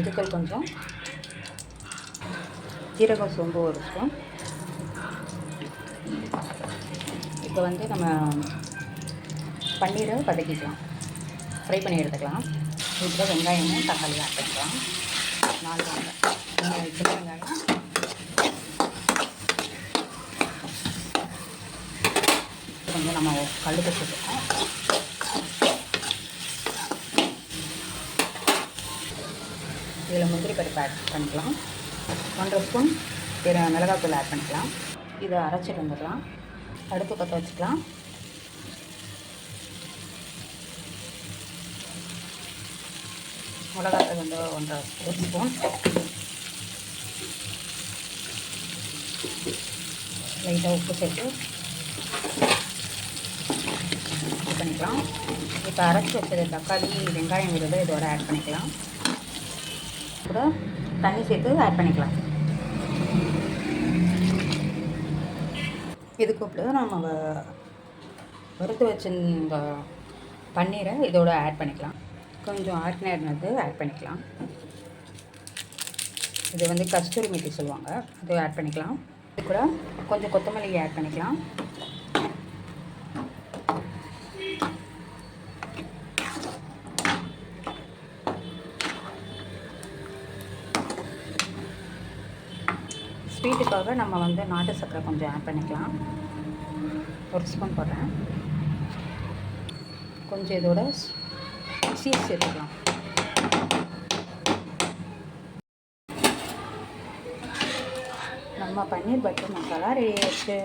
மஞ்சத்தூள் கொஞ்சம், ஜீரகம் சோம்பு ஒரு ஸ்பூன். இப்போ வந்து நம்ம பன்னீரை வதக்கிக்கலாம், ஃப்ரை பண்ணி எடுத்துக்கலாம். இப்போ வெங்காயமும் தக்காளி ஆட் பண்ணிக்கலாம். 4 வெங்காயம், சின்ன வெங்காயம், கொஞ்சம் நம்ம கழுகு போட்டுக்கலாம். இதில் முந்திரி பருப்பு ஆட் பண்ணிக்கலாம். 1.5 ஸ்பூன் மிளகாத்தூள் ஆட் பண்ணிக்கலாம். இதை அரைச்சிட்டு வந்துடலாம். அடுப்பு பற்ற வச்சுக்கலாம். மிளகாத்தூள் வந்து 1.5 ஸ்பூன், லைட்டாக உப்பு சேர்த்து இது பண்ணிக்கலாம். இப்போ அரைச்சி வச்சது தக்காளி வெங்காயம் விழுது இதோட ஆட் பண்ணிக்கலாம். கூட தண்ணி சேர்த்து ஆட் பண்ணிக்கலாம். இது கூப்பிட்டு நம்ம வறுத்து வச்சிருந்த பன்னீரை இதோட ஆட் பண்ணிக்கலாம். கொஞ்சம் ஆர்டினரினது ஆட் பண்ணிக்கலாம். இது வந்து கஸ்தூரி மேத்தி சொல்லுவாங்க, அது ஆட் பண்ணிக்கலாம். இது கூட கொஞ்சம் கொத்தமல்லி ஆட் பண்ணிக்கலாம். ஸ்வீட்டுக்காக நம்ம வந்து நாட்டு சர்க்கரை கொஞ்சம் ஆட் பண்ணிக்கலாம். 1 ஸ்பூன் போடுறேன். கொஞ்சம் இதோட சீஸ் சேர்த்துக்கலாம். நம்ம பன்னீர் பட்டர் மசாலா ரெடி ஆயிடுச்சு.